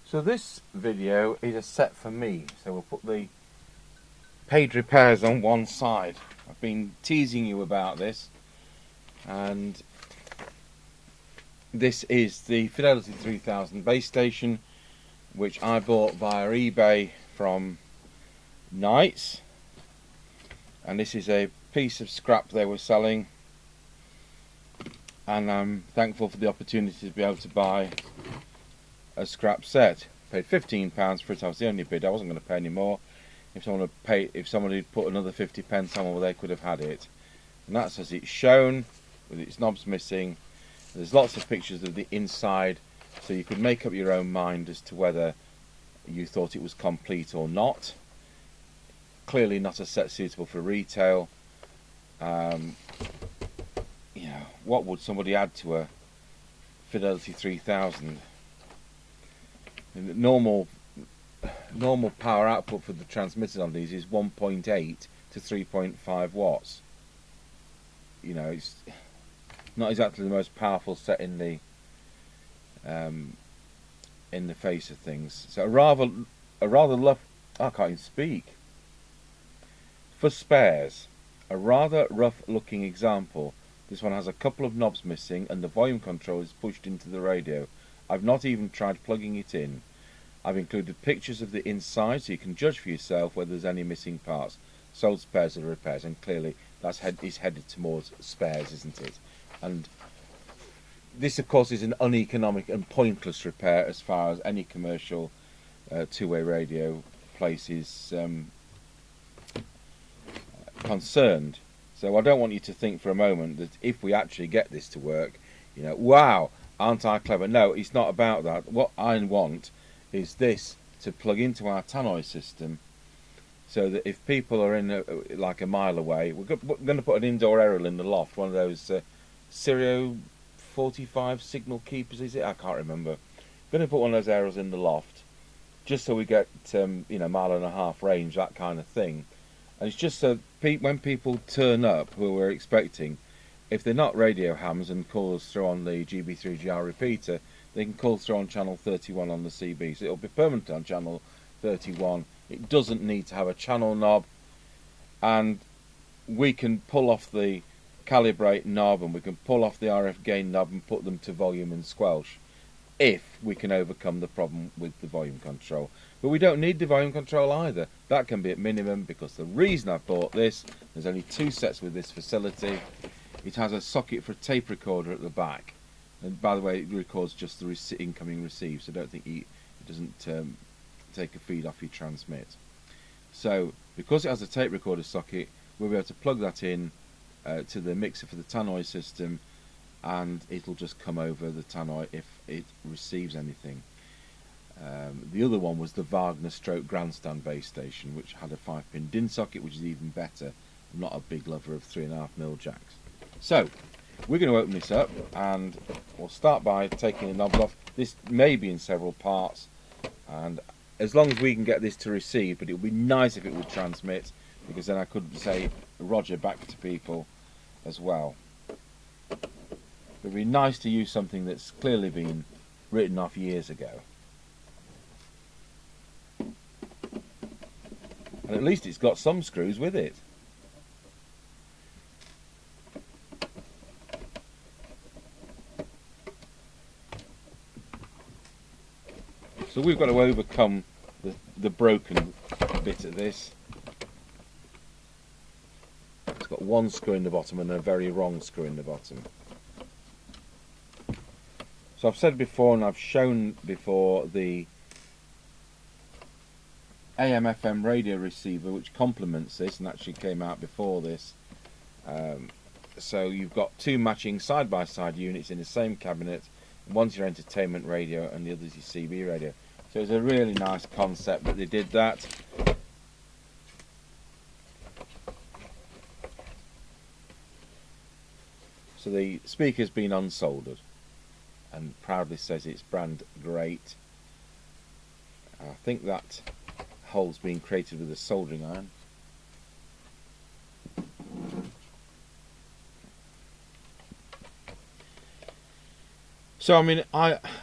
So this video is a set for me, so we'll put the paid repairs on one side. I've been teasing you about this, and this is the Fidelity 3000 base station, which I bought via eBay from Knights, and this is a piece of scrap they were selling, and I'm thankful for the opportunity to be able to buy a scrap set. Paid £15 for it. I was the only bid. I wasn't going to pay any more. If someone had put another 50 pence on, well, they could have had it. And that's as it's shown, with its knobs missing. There's lots of pictures of the inside, so you could make up your own mind as to whether you thought it was complete or not. Clearly not a set suitable for retail. You know, what would somebody add to a Fidelity 3000? Normal power output for the transmitters on these is 1.8 to 3.5 watts. You know, it's not exactly the most powerful set in the face of things. So I can't even speak. For spares, a rather rough looking example. This one has a couple of knobs missing and the volume control is pushed into the radio. I've not even tried plugging it in. I've included pictures of the inside so you can judge for yourself whether there's any missing parts. Sold spares or repairs, and clearly that's headed towards spares, isn't it? And this, of course, is an uneconomic and pointless repair as far as any commercial two-way radio place is concerned. So I don't want you to think for a moment that if we actually get this to work, you know, wow, aren't I clever? No, it's not about that. What I want is this to plug into our tannoy system, so that if people are in like a mile away, we're going to put an indoor aerial in the loft, one of those Stereo 45 signal keepers, is it? I can't remember. We're going to put one of those aerials in the loft, just so we get mile and a half range, that kind of thing. And it's just so when people turn up who we're expecting, if they're not radio hams and call us through on the GB3GR repeater, they can call through on channel 31 on the CB. So it'll be permanent on channel 31. It doesn't need to have a channel knob, and we can pull off the calibrate knob and we can pull off the RF gain knob and put them to volume and squelch if we can overcome the problem with the volume control. But we don't need the volume control either. That can be at minimum, because the reason I bought this, there's only two sets with this facility. It has a socket for a tape recorder at the back, and by the way, it records just the incoming receive, so don't think it doesn't take a feed off your transmit. So because it has a tape recorder socket, we'll be able to plug that in to the mixer for the tannoy system, and it'll just come over the tannoy if it receives anything. The other one was the Wagner stroke grandstand base station, which had a 5-pin DIN socket, which is even better. I'm not a big lover of 3.5mm jacks. So we're going to open this up, and we'll start by taking the knobs off. This may be in several parts, and as long as we can get this to receive, but it would be nice if it would transmit, because then I could say Roger back to people as well. It would be nice to use something that's clearly been written off years ago. And at least it's got some screws with it. So we've got to overcome the broken bit of this. It's got one screw in the bottom and a very wrong screw in the bottom. So I've said before, and I've shown before, the AM/FM radio receiver which complements this and actually came out before this. So you've got two matching side-by-side units in the same cabinet. One's your entertainment radio and the other's your CB radio. So it's a really nice concept that they did that. So the speaker's been unsoldered and proudly says it's brand great. I think that hole's been created with a soldering iron. So I mean,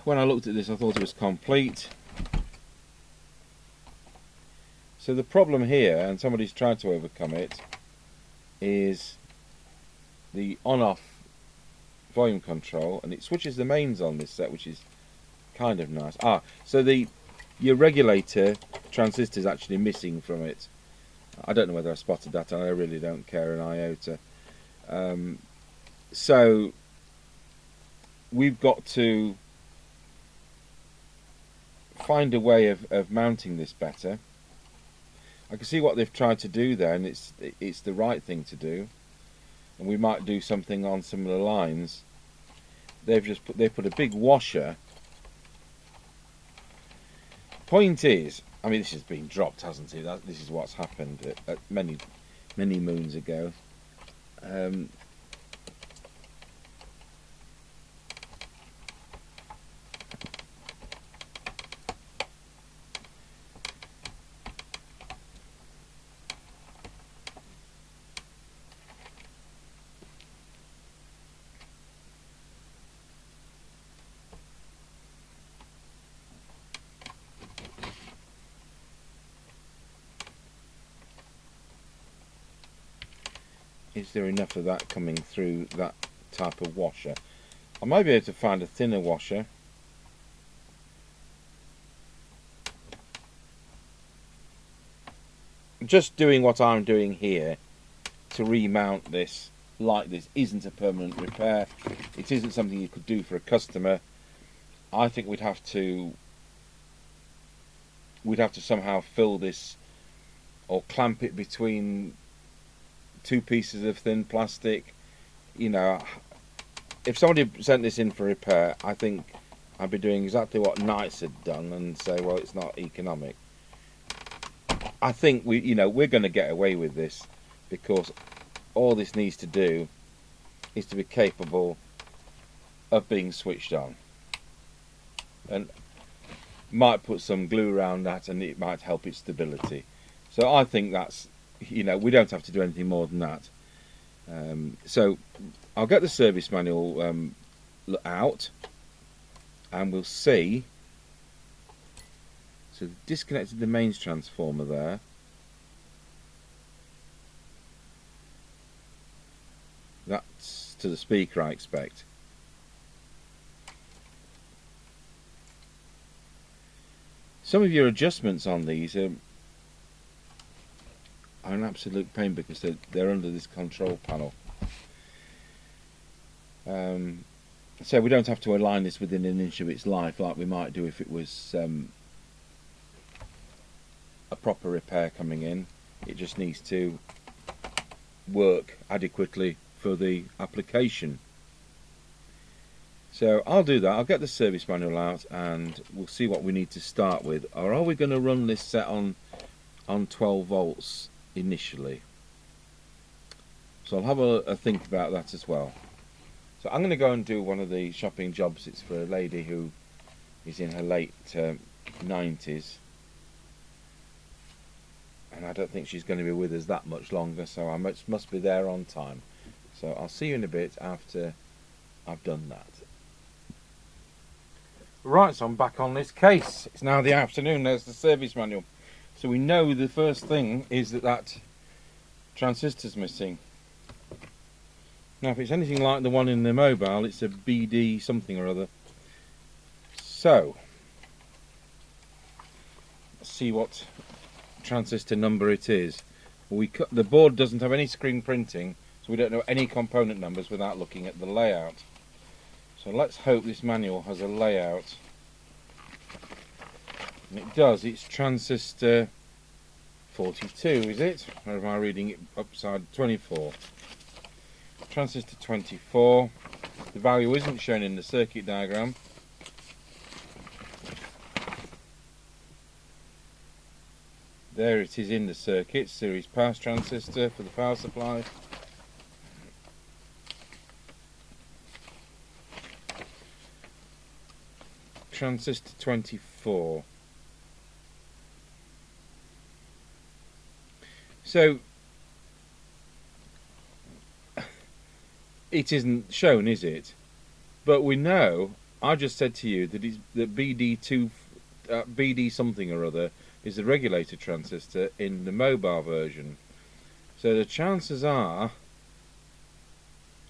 when I looked at this, I thought it was complete. So the problem here, and somebody's tried to overcome it, is the on-off volume control, and it switches the mains on this set, which is kind of nice. So your regulator transistor is actually missing from it. I don't know whether I spotted that, and I really don't care an iota. So we've got to find a way of mounting this better. I can see what they've tried to do there, and it's the right thing to do. And we might do something on similar lines. They've put a big washer. Point is, I mean, this has been dropped, hasn't it? This is what's happened at many moons ago. Is there enough of that coming through that type of washer? I might be able to find a thinner washer. Just doing what I'm doing here to remount this like this isn't a permanent repair. It isn't something you could do for a customer. I think we'd have to somehow fill this or clamp it between two pieces of thin plastic. You know, if somebody sent this in for repair, I think I'd be doing exactly what Knights had done and say, well, it's not economic. I think we're going to get away with this, because all this needs to do is to be capable of being switched on, and might put some glue around that, and it might help its stability. So I think that's, we don't have to do anything more than that. So I'll get the service manual out, and we'll see. So disconnected the mains transformer there. That's to the speaker, I expect. Some of your adjustments on these are an absolute pain, because they're under this control panel. So we don't have to align this within an inch of its life like we might do if it was a proper repair coming in. It just needs to work adequately for the application. So I'll do that. I'll get the service manual out, and we'll see what we need to start with. Or are we going to run this set on 12 volts initially? So I'll have a think about that as well. So I'm going to go and do one of the shopping jobs. It's for a lady who is in her late 90s, and I don't think she's going to be with us that much longer, so I must be there on time. So I'll see you in a bit after I've done that. Right, so I'm back on this case. It's now the afternoon. There's the service manual. So we know the first thing is that transistor's missing. Now, if it's anything like the one in the mobile, it's a BD something or other. So let's see what transistor number it is. The board doesn't have any screen printing, so we don't know any component numbers without looking at the layout. So let's hope this manual has a layout. And it does. It's transistor 42, is it? Or am I reading it upside 24? Transistor 24. The value isn't shown in the circuit diagram. There it is in the circuit. Series pass transistor for the power supply. Transistor 24. So it isn't shown, is it? But we know, I just said to you that it's the BD2 BD something or other is the regulator transistor in the mobile version. So the chances are,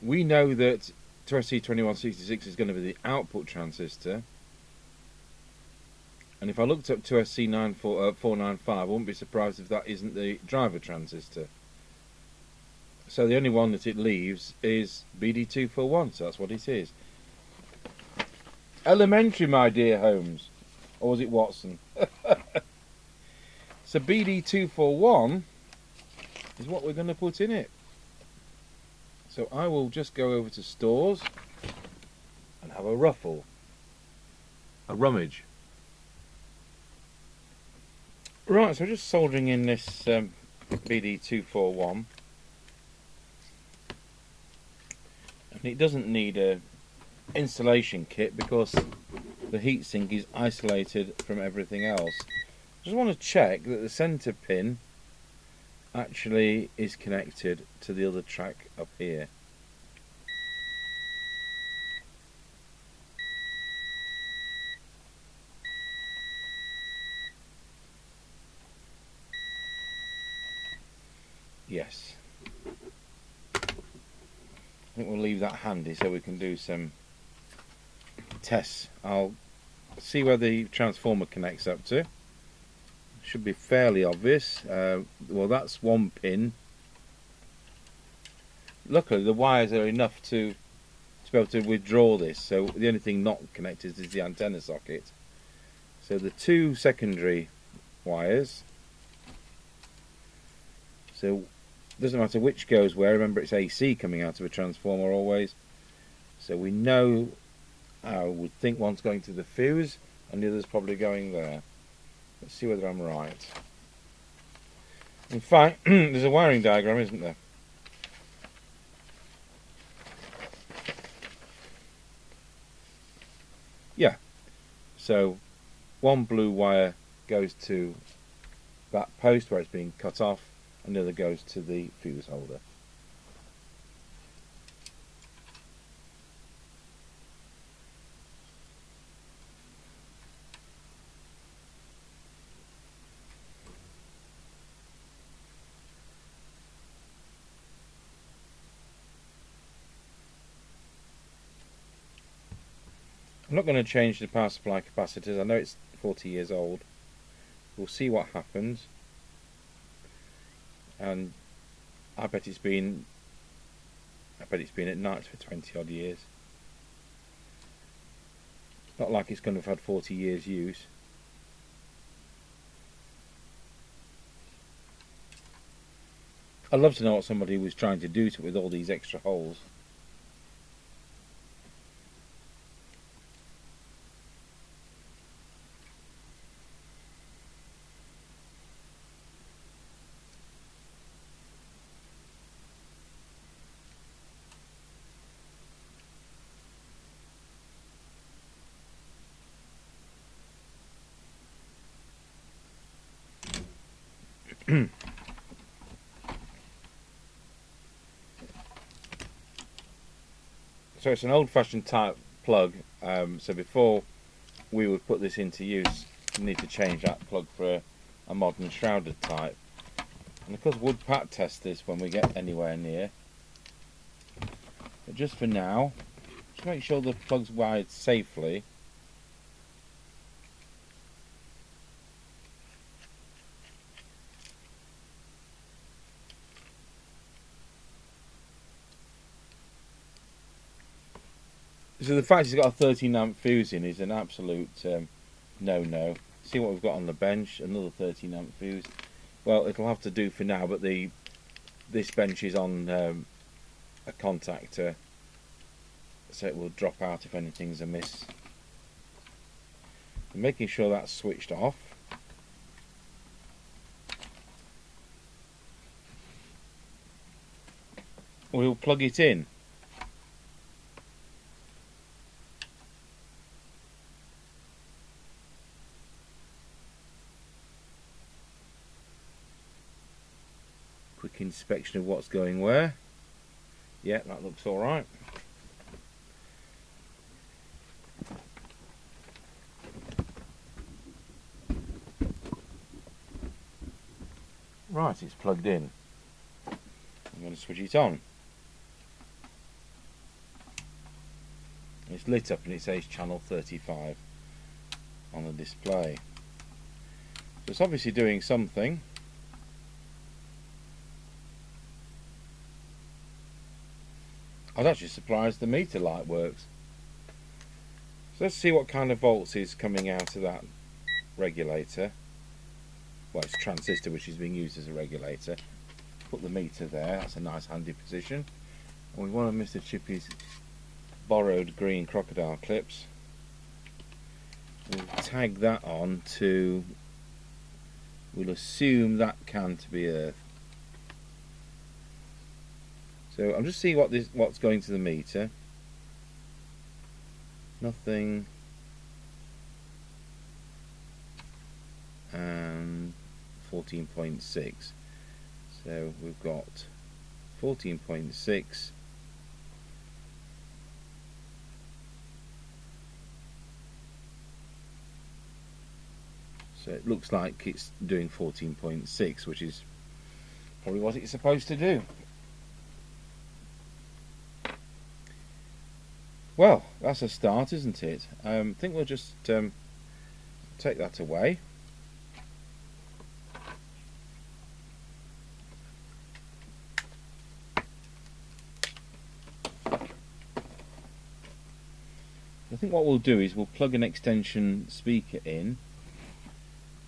we know that SC2166 is going to be the output transistor, and if I looked up SC495, I wouldn't be surprised if that isn't the driver transistor. So the only one that it leaves is BD241, so that's what it is. Elementary, my dear Holmes. Or was it Watson? So BD241 is what we're going to put in it. So I will just go over to stores and have a ruffle. A rummage. Right, so just soldering in this BD241. And it doesn't need a installation kit because the heatsink is isolated from everything else. Just want to check that the centre pin actually is connected to the other track up here. Yes. I think we'll leave that handy so we can do some tests. I'll see where the transformer connects up to. Should be fairly obvious. Well, that's one pin. Luckily the wires are enough to be able to withdraw this, so the only thing not connected is the antenna socket. So the two secondary wires, so it doesn't matter which goes where. Remember, it's AC coming out of a transformer always, so we know, I would think one's going to the fuse and the other's probably going there. Let's see whether I'm right. In fact, there's a wiring diagram, isn't there? Yeah. So one blue wire goes to that post where it's being cut off, and the other goes to the fuse holder. I'm not going to change the power supply capacitors. I know it's 40 years old. We'll see what happens. And I bet it's been at night for 20 odd years. Not like it's going to have had 40 years use. I'd love to know what somebody was trying to do to it with all these extra holes. So it's an old-fashioned type plug, so before we would put this into use, we need to change that plug for a modern shrouded type. And of course we'll pat test this when we get anywhere near. But just for now, just make sure the plug's wired safely. So the fact it's got a 13 amp fuse in is an absolute no-no. See what we've got on the bench, another 13 amp fuse. Well, it'll have to do for now, but this bench is on a contactor, so it will drop out if anything's amiss. I'm making sure that's switched off. We'll plug it in. Quick inspection of what's going where. Yeah, that looks alright. Right, it's plugged in. I'm going to switch it on. It's lit up and it says channel 35 on the display. So it's obviously doing something. I was actually surprised the meter light works. So let's see what kind of volts is coming out of that regulator. Well, it's a transistor which is being used as a regulator. Put the meter there, that's a nice handy position. And with one of Mr. Chippy's borrowed green crocodile clips, we'll tag that on to, we'll assume that can to be earth. So I'm just seeing what's going to the meter. Nothing. And 14.6. So we've got 14.6. So it looks like it's doing 14.6, which is probably what it's supposed to do. Well, that's a start, isn't it? I think we'll just take that away. I think what we'll do is we'll plug an extension speaker in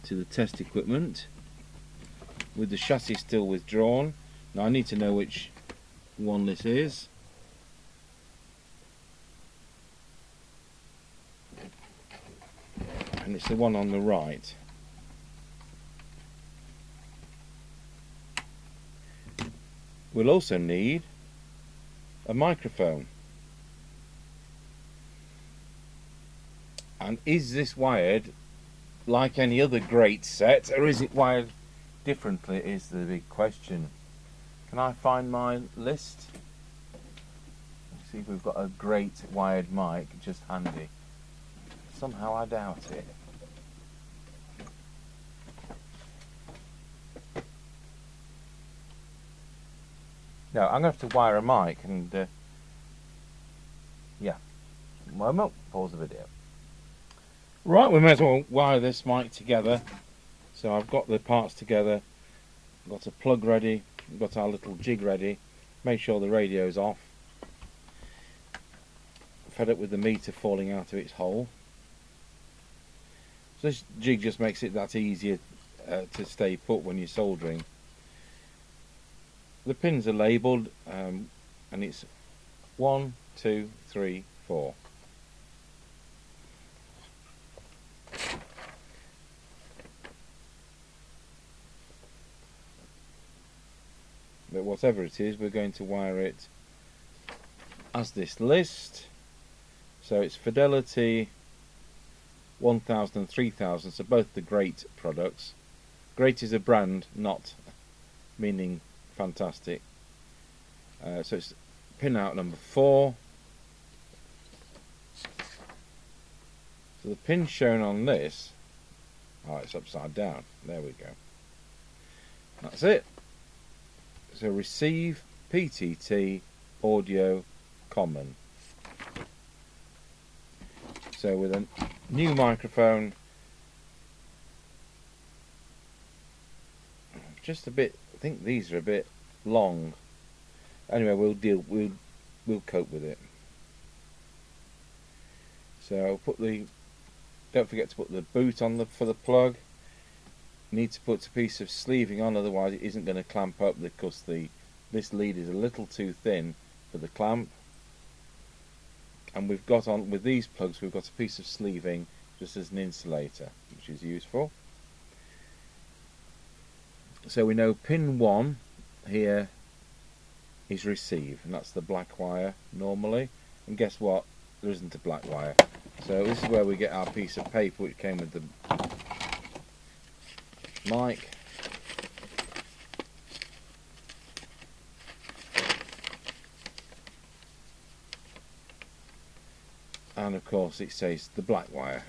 to the test equipment with the chassis still withdrawn. Now I need to know which one this is. And it's the one on the right. We'll also need a microphone. And is this wired like any other great set, or is it wired differently, is the big question. Can I find my list? Let's see if we've got a great wired mic just handy. Somehow I doubt it. No, I'm going to have to wire a mic and yeah. Moment, pause the video. Right, we may as well wire this mic together. So I've got the parts together, I've got a plug ready, we've got our little jig ready, make sure the radio's off. Fed up with the meter falling out of its hole. So this jig just makes it that easier to stay put when you're soldering. The pins are labelled and it's 1, 2, 3, 4. But whatever it is, we're going to wire it as this list. So it's Fidelity 1000 and 3000, so both the Great products. Great is a brand, not meaning fantastic. So it's pin out number 4. So the pin shown on this, oh, it's upside down. There we go. That's it. So receive PTT audio common. So with a new microphone, just a bit. I think these are a bit long. Anyway, we'll cope with it. So put the. Don't forget to put the boot on for the plug. Need to put a piece of sleeving on, otherwise it isn't going to clamp up because this lead is a little too thin for the clamp. And we've got on with these plugs, we've got a piece of sleeving just as an insulator, which is useful. So we know pin 1 here is receive, and that's the black wire normally. And guess what? There isn't a black wire. So this is where we get our piece of paper which came with the mic. And of course it says the black wire.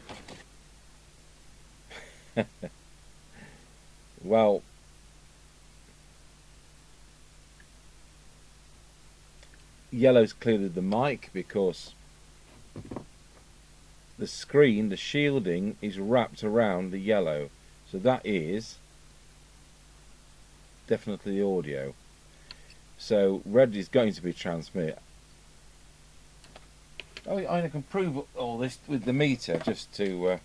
Well, yellow's clearly the mic, because the screen, the shielding, is wrapped around the yellow, so that is definitely the audio. So red is going to be transmit. Oh, I can prove all this with the meter, just to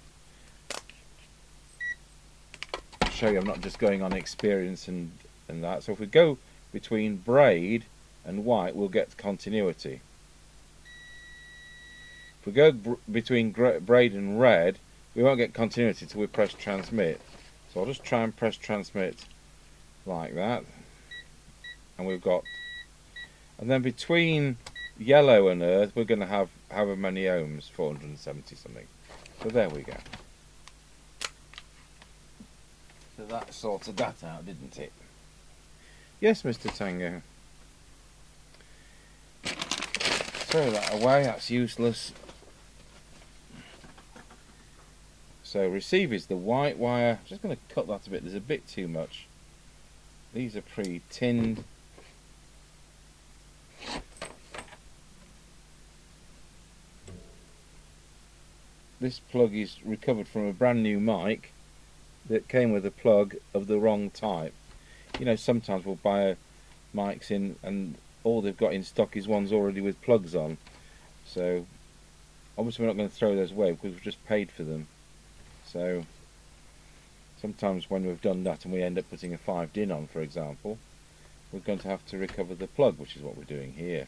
show you I'm not just going on experience and that. So if we go between braid and white, we'll get continuity. If we go between braid and red, we won't get continuity till we press transmit. So I'll just try and press transmit like that, and we've got, and then between yellow and earth we're going to have however many ohms, 470 something. So there we go. So that sorted that out, didn't it? Yes, Mr. Tango. Throw that away, that's useless. So receive is the white wire. I'm just going to cut that a bit, there's a bit too much. These are pre-tinned. This plug is recovered from a brand new mic that came with a plug of the wrong type. You know, sometimes we'll buy mics in and all they've got in stock is ones already with plugs on. So obviously we're not going to throw those away because we've just paid for them. So sometimes when we've done that and we end up putting a 5-DIN on, for example, we're going to have to recover the plug, which is what we're doing here.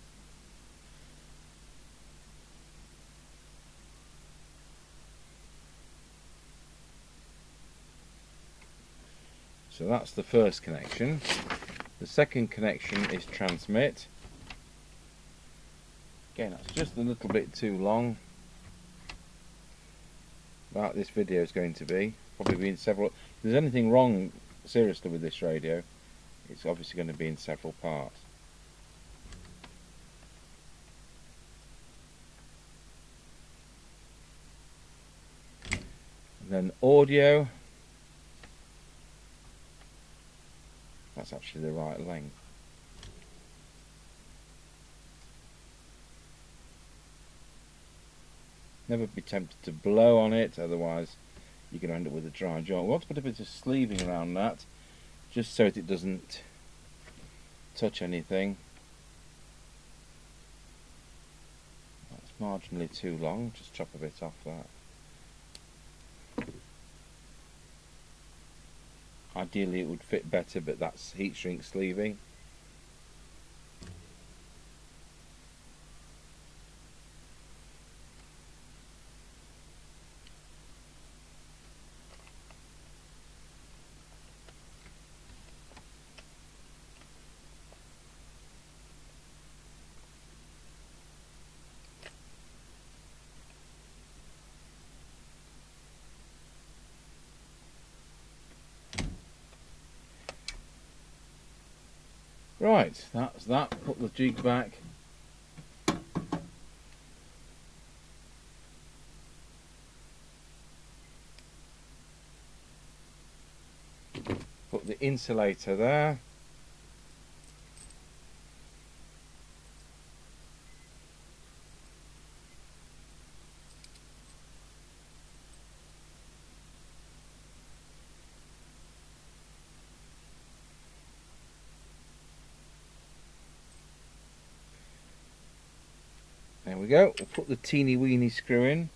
So that's the first connection. The second connection is transmit. Again, that's just a little bit too long. Like this video is going to be. Probably be in several. If there's anything wrong seriously with this radio, it's obviously going to be in several parts. And then audio. That's actually the right length. Never be tempted to blow on it, otherwise you're going to end up with a dry joint. We want to put a bit of sleeving around that, just so that it doesn't touch anything. That's marginally too long, just chop a bit off that. Ideally it would fit better, but that's heat shrink sleeving. Right, that's that. Put the jig back. Put the insulator there. There we go. We'll put the teeny weeny screw in.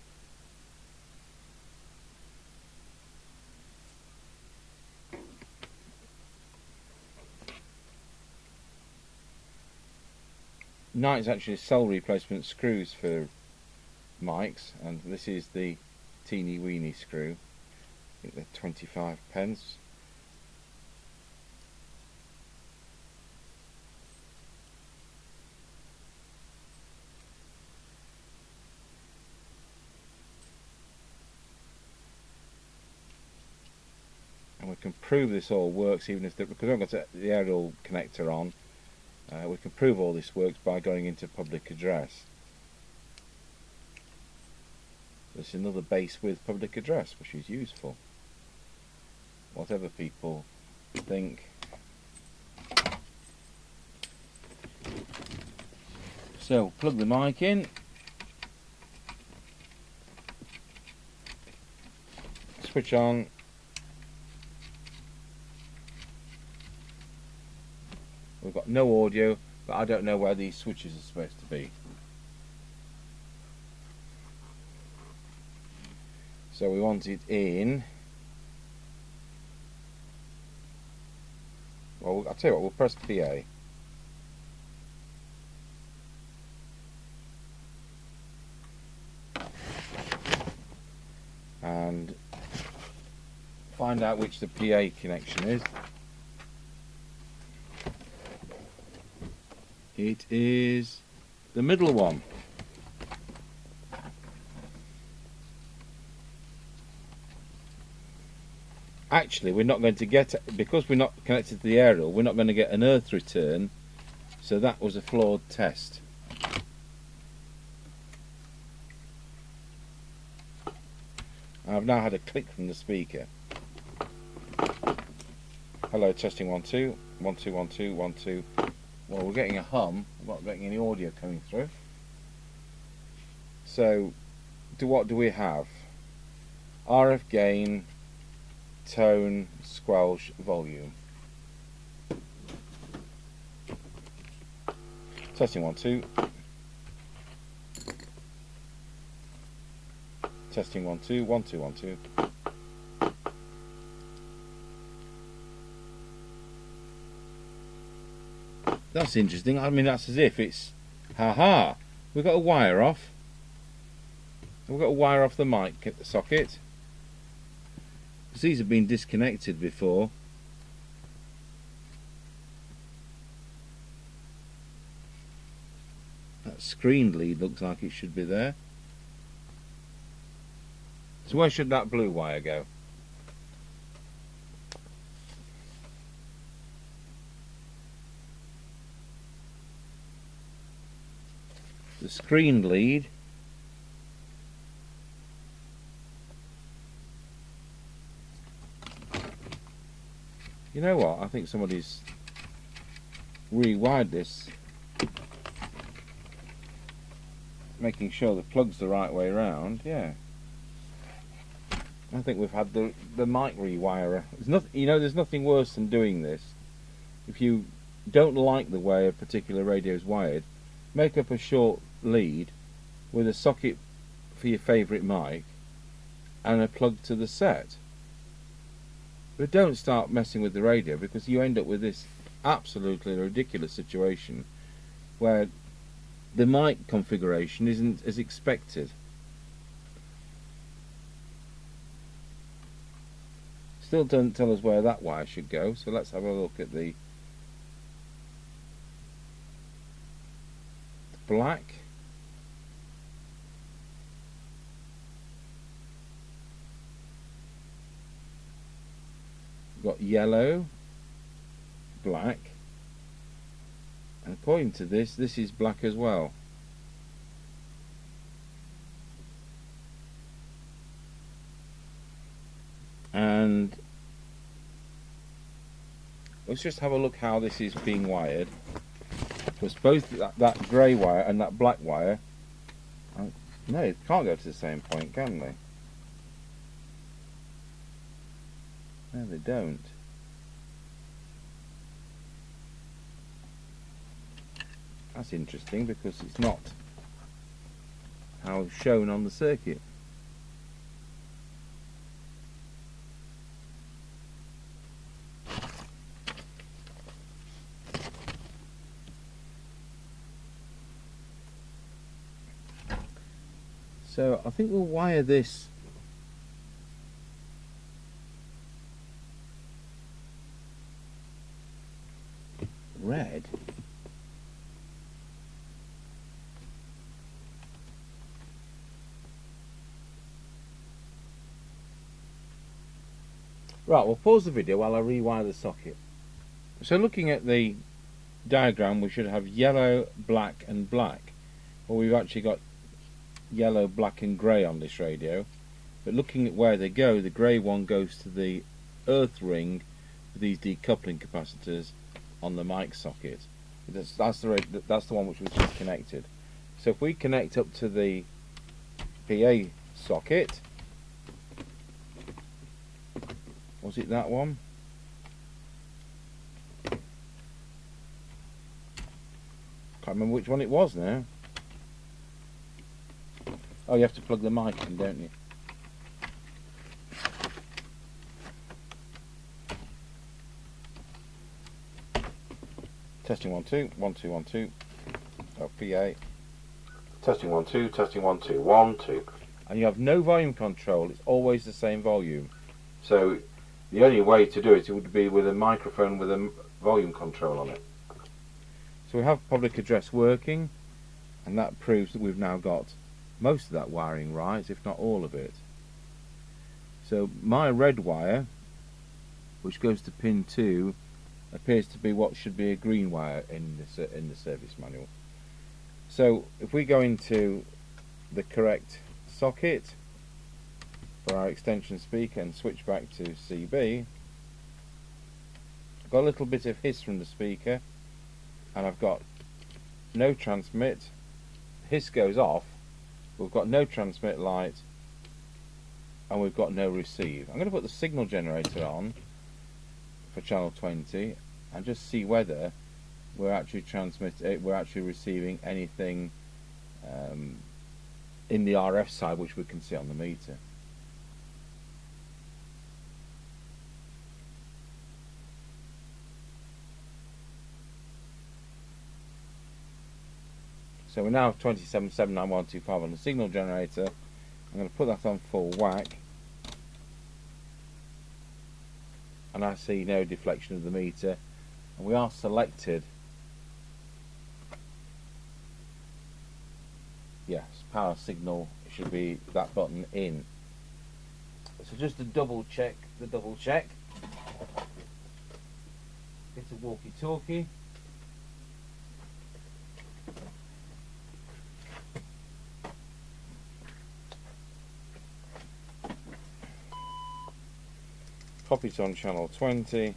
Knight's actually sell replacement screws for mics, and this is the teeny weeny screw. I think they're 25p. And we can prove this all works, even if because I've got the aerial connector on. We can prove all this works by going into public address. There's another base with public address, which is useful. Whatever people think. So plug the mic in. Switch on. We've got no audio, but I don't know where these switches are supposed to be. So we want it in. Well, I'll tell you what, we'll press PA. And find out which the PA connection is. It is the middle one. Actually, we're not going to get, because we're not connected to the aerial, we're not going to get an earth return, so that was a flawed test. I've now had a click from the speaker. Hello, testing 1 2 1 2 1 2 1 2. Well, we're getting a hum. We're not getting any audio coming through. So, what do we have? RF gain, tone, squelch, volume. Testing 1 2. Testing 1 2 1 2 1 2. That's interesting. I mean, that's as if it's ha. We've got a wire off. We've got a wire off the mic at the socket. Because these have been disconnected before. That screen lead looks like it should be there. So where should that blue wire go? The screen lead you know what, I think somebody's rewired this, making sure the plug's the right way around. Yeah, I think we've had the mic rewirer. There's nothing, you know, there's nothing worse than doing this. If you don't like the way a particular radio is wired, make up a short lead with a socket for your favourite mic and a plug to the set. But don't start messing with the radio, because you end up with this absolutely ridiculous situation where the mic configuration isn't as expected. Still doesn't tell us where that wire should go, so let's have a look at the black. We've got yellow, black, and according to this is black as well. And let's just have a look how this is being wired, because both that grey wire and that black wire, no, it can't go to the same point, can they? No, they don't. That's interesting, because it's not how shown on the circuit. So I think we'll wire this red. Right, we'll pause the video while I rewire the socket. So looking at the diagram, we should have yellow, black and black. Well, we've actually got yellow, black and grey on this radio. But looking at where they go, the grey one goes to the earth ring with these decoupling capacitors on the mic socket. That's the one which was disconnected. So if we connect up to the PA socket, was it that one? Can't remember which one it was now. Oh, you have to plug the mic in, don't you? Testing 1 2 1 2 1 2. Oh, PA. Testing 1 2 testing 1 2 1 2. And you have no volume control. It's always the same volume. So the only way to do it would be with a microphone with a volume control on it. So we have public address working, and that proves that we've now got most of that wiring right, if not all of it. So my red wire, which goes to pin 2, appears to be what should be a green wire in the service manual. So if we go into the correct socket for our extension speaker and switch back to CB, I've got a little bit of hiss from the speaker, and I've got no transmit. Hiss goes off, we've got no transmit light, and we've got no receive. I'm going to put the signal generator on for channel 20 and just see whether we're actually receiving anything in the RF side, which we can see on the meter. So we now have 27.79125 on the signal generator. I'm going to put that on full whack, and I see no deflection of the meter, and we are selected. Yes, power signal should be that button in. So just to double check the double check, it's a walkie-talkie. Pop it on channel 20.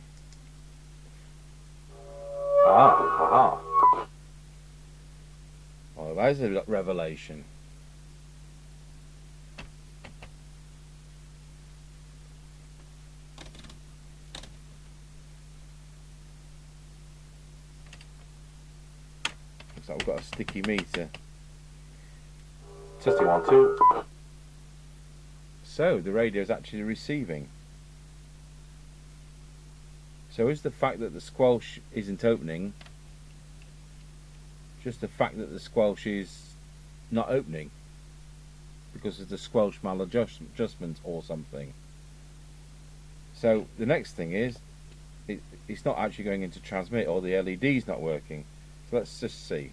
Aha. Oh, that is a revelation. Looks like we've got a sticky meter. Testing 1 2. So the radio is actually receiving. So is the fact that the squelch isn't opening just the fact that the squelch is not opening because of the squelch maladjustment or something? So the next thing is it's not actually going into transmit, or the LED's not working. So let's just see.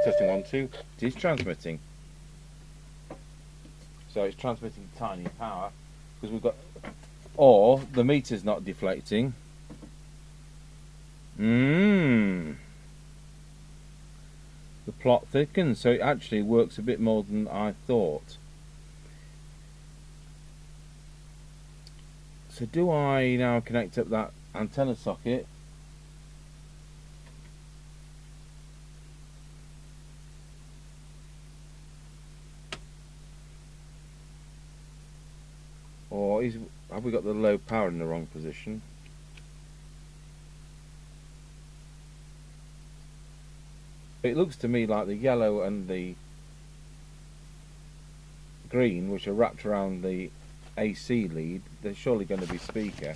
Testing 1 2. It is transmitting. So it's transmitting tiny power because we've got, or the meter's not deflecting. The plot thickens, so it actually works a bit more than I thought. So do I now connect up that antenna socket? Or have we got the low power in the wrong position? It looks to me like the yellow and the green, which are wrapped around the AC lead, they're surely going to be speaker.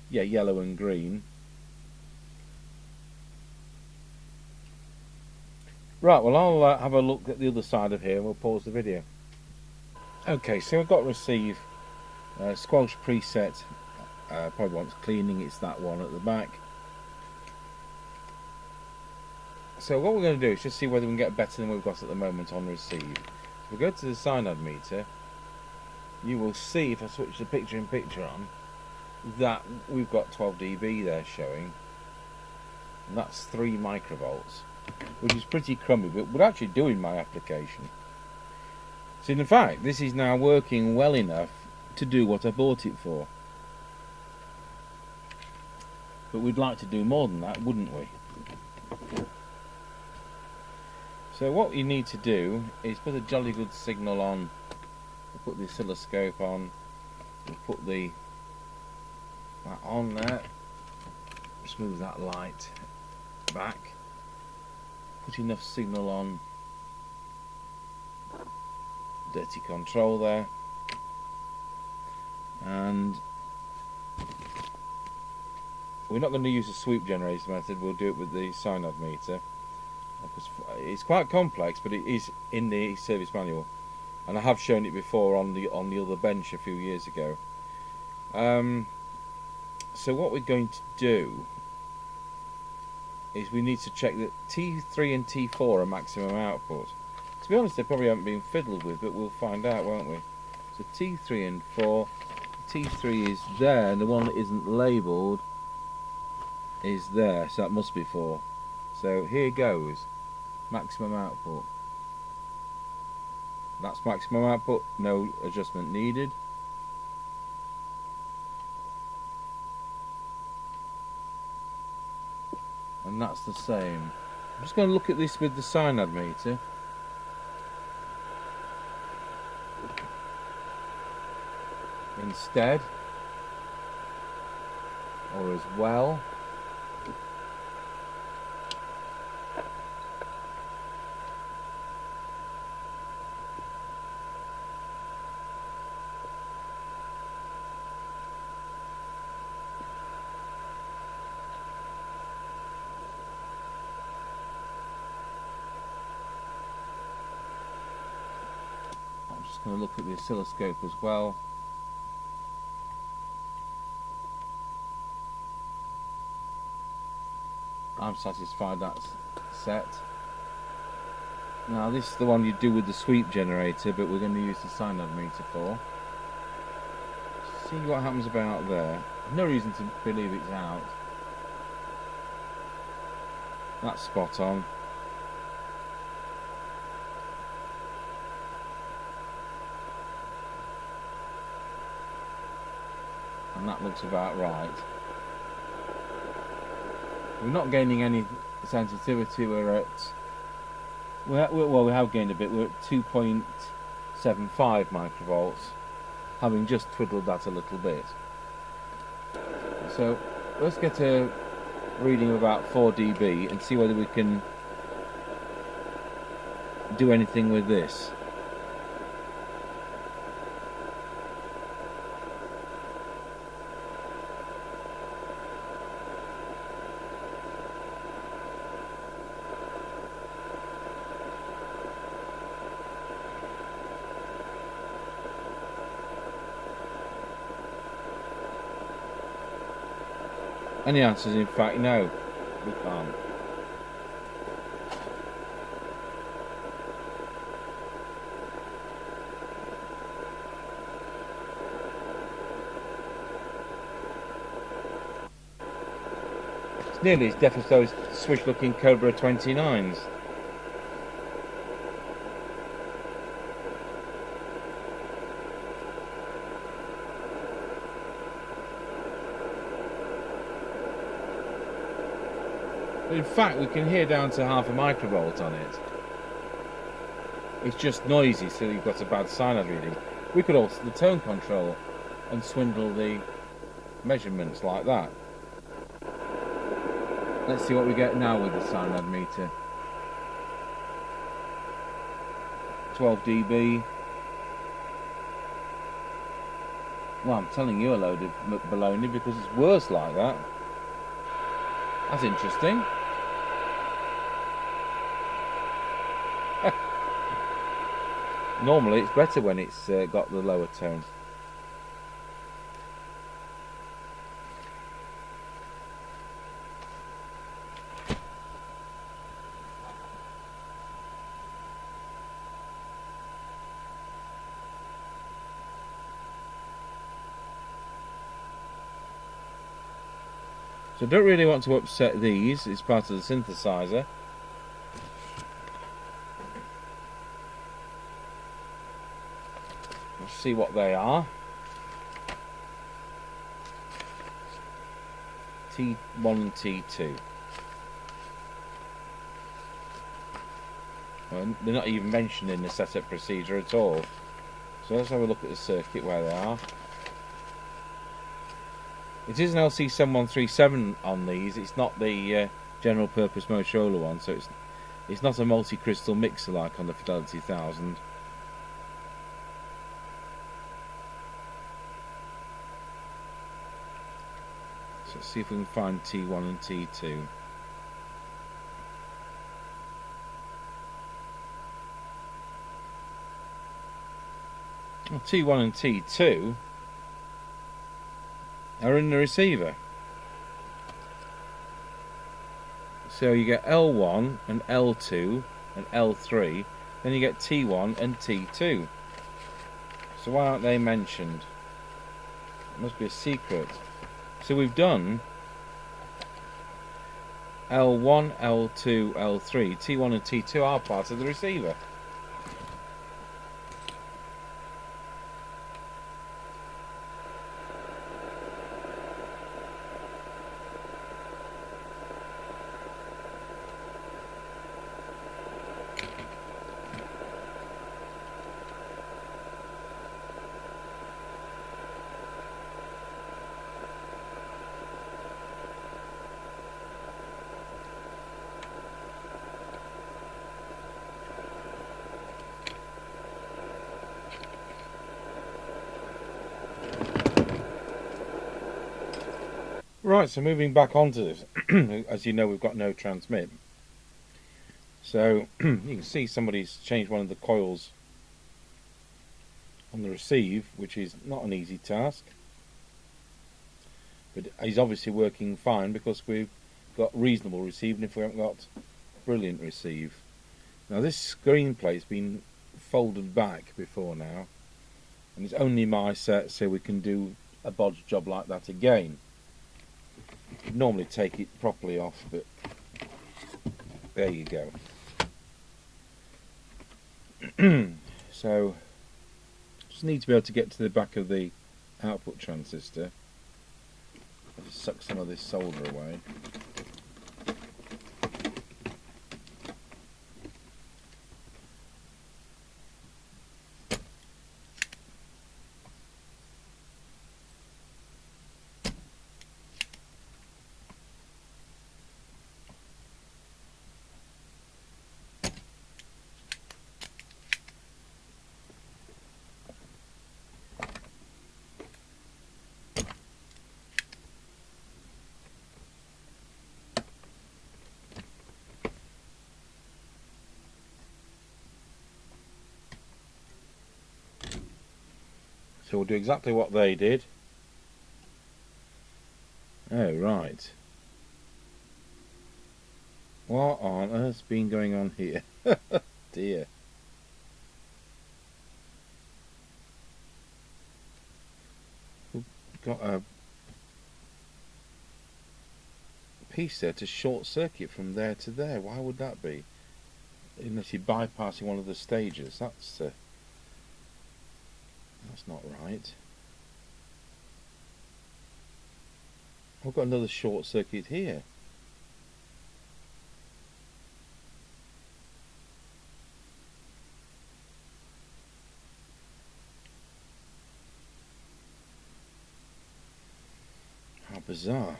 Yeah, yellow and green. Right, well I'll have a look at the other side of here and we'll pause the video. Okay, so I've got receive squelch preset, probably wants cleaning, it's that one at the back. So what we're going to do is just see whether we can get better than we've got at the moment on receive. If we go to the Synod meter, you will see, if I switch the picture-in-picture on, that we've got 12 dB there showing, and that's 3 microvolts, which is pretty crummy, but would actually do in my application. So in fact, this is now working well enough to do what I bought it for. but we'd like to do more than that, wouldn't we? So what you need to do is put a jolly good signal on. We'll put the oscilloscope on. We'll put that on there. Just move that light back. Put enough signal on. Dirty control there. And we're not going to use a sweep generator method. We'll do it with the Synod meter. Because it's quite complex, but it is in the service manual, and I have shown it before on the other bench a few years ago. So what we're going to do is we need to check that T3 and T4 are maximum output. To be honest, they probably haven't been fiddled with, but we'll find out, won't we? So T3 and 4. T3 is there, and the one that isn't labelled is there, so that must be 4. So here goes, maximum output. That's maximum output, no adjustment needed. And that's the same. I'm just going to look at this with the Synod meter. Instead, or as well. I'm just going to look at the oscilloscope as well. I'm satisfied that's set. Now this is the one you do with the sweep generator, but we're going to use the Synod meter for. See what happens about there. No reason to believe it's out. That's spot on. And that looks about right. We're not gaining any sensitivity. We're at, well, we have gained a bit. We're at 2.75 microvolts, having just twiddled that a little bit. So let's get a reading of about 4 dB and see whether we can do anything with this. And the answer is, in fact, no, we can't. It's nearly as deaf as those swish-looking Cobra 29s. In fact, we can hear down to half a microvolt on it. It's just noisy, so you've got a bad Synod reading. We could alter the tone control and swindle the measurements like that. Let's see what we get now with the Synod meter. 12 dB. Well, I'm telling you a load of baloney because it's worse like that. That's interesting. Normally it's better when it's got the lower tone. So I don't really want to upset these, it's part of the synthesizer. Let's see what they are. T1 and T2. Well, they're not even mentioned in the setup procedure at all. So let's have a look at the circuit where they are. It is an LC7137 on these. It's not the general purpose Motorola one, so it's not a multi-crystal mixer like on the Fidelity 1000. So let's see if we can find T1 and T2. Well, T1 and T2 are in the receiver. So you get L1 and L2 and L3, then you get T1 and T2. So why aren't they mentioned? It must be a secret. So we've done L1, L2, L3, T1 and T2 are part of the receiver. Right, so moving back onto this, as you know, we've got no transmit. So you can see somebody's changed one of the coils on the receive, which is not an easy task. But he's obviously working fine because we've got reasonable receive, and if we haven't got brilliant receive. Now this screen plate's been folded back before now, and it's only my set, so we can do a bodge job like that again. Normally take it properly off, but there you go. So just need to be able to get to the back of the output transistor. I'll just suck some of this solder away. So we'll do exactly what they did. Oh, right. What on earth's been going on here? Dear. We've got a piece there to short circuit from there to there. Why would that be? Unless you're bypassing one of the stages. That's not right. I've got another short circuit here. How bizarre.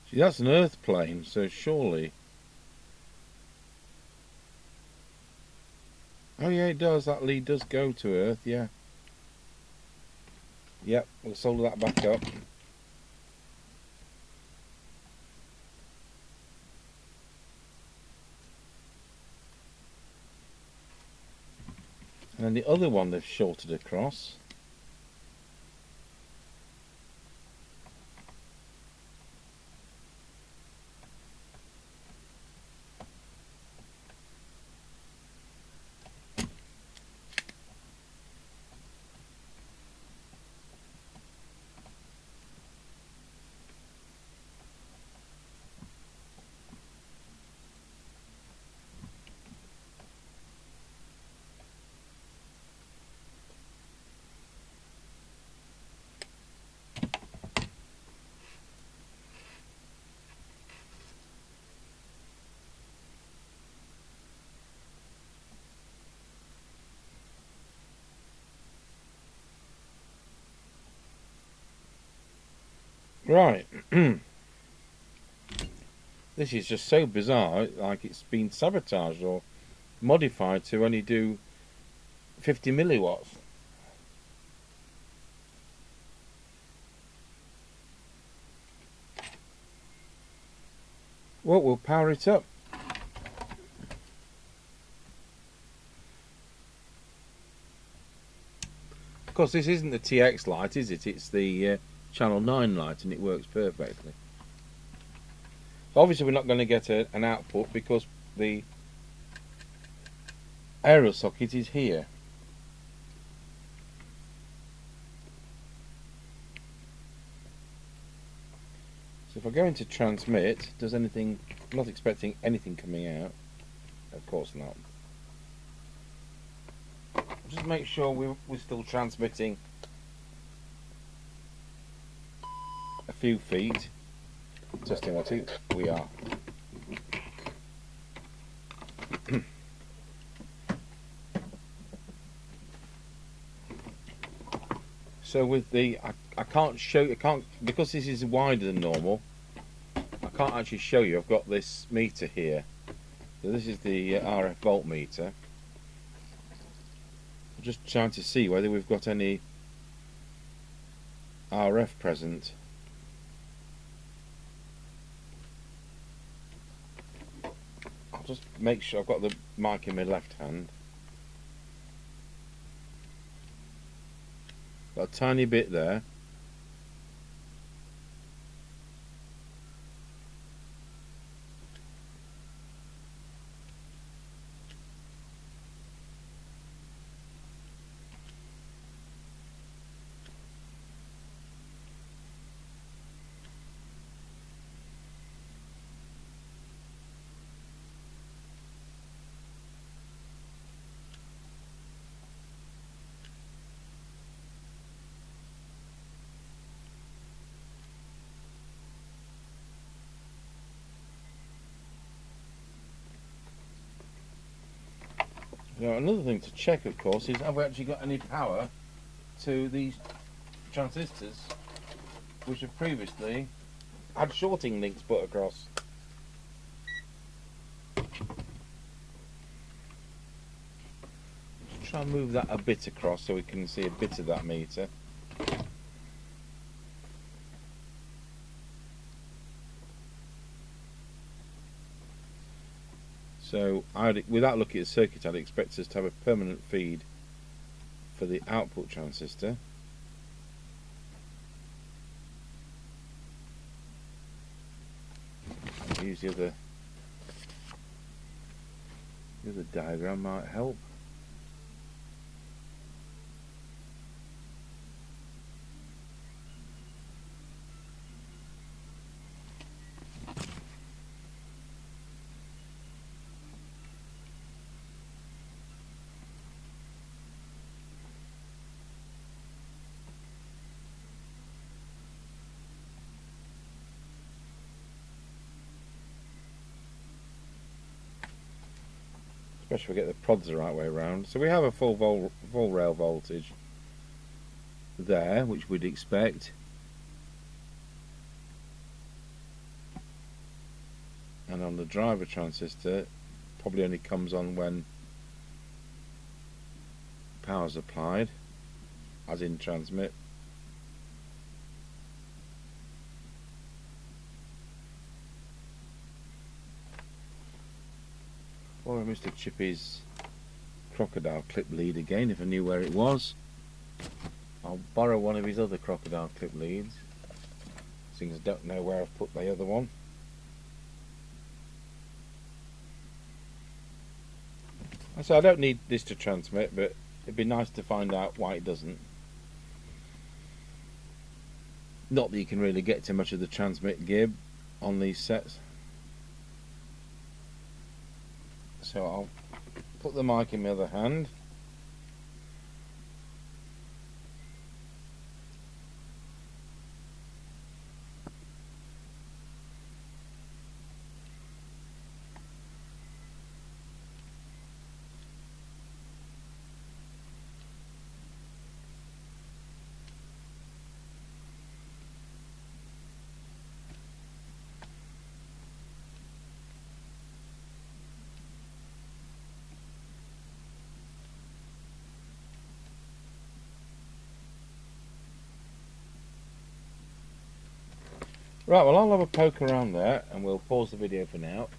See, that's an earth plane, so surely... Oh yeah, it does. That lead does go to earth, yeah. Yep, we'll solder that back up. And then the other one they've shorted across. Right. This is just so bizarre, like it's been sabotaged or modified to only do 50 milliwatts. Well, we'll power it up. Of course, this isn't the TX light, is it? It's the Channel 9 light, and it works perfectly. So obviously we're not going to get an output because the aerial socket is here. So if I go into transmit, does anything? I'm not expecting anything coming out. Of course not. Just make sure we're still transmitting a few feet. Testing 1, 2. We are. So with the, I can't show you, because this is wider than normal, I can't actually show you. I've got this meter here. So this is the RF voltmeter. I'm just trying to see whether we've got any RF present. I'll just make sure I've got the mic in my left hand. Got a tiny bit there. Now, another thing to check, of course, is have we actually got any power to these transistors, which have previously had shorting links put across. Just try and move that a bit across so we can see a bit of that meter. So, without looking at the circuit, I'd expect us to have a permanent feed for the output transistor. I'll use the other diagram might help. Especially if we get the prods the right way around. So we have a full rail voltage there, which we'd expect. And on the driver transistor, probably only comes on when power's applied, as in transmit. Or Mr. Chippy's crocodile clip lead again if I knew where it was. I'll borrow one of his other crocodile clip leads, seeing as I don't know where I've put the other one. So I don't need this to transmit, but it'd be nice to find out why it doesn't. Not that you can really get to much of the transmit gear on these sets. So I'll put the mic in my other hand. Right, well I'll have a poke around there and we'll pause the video for now.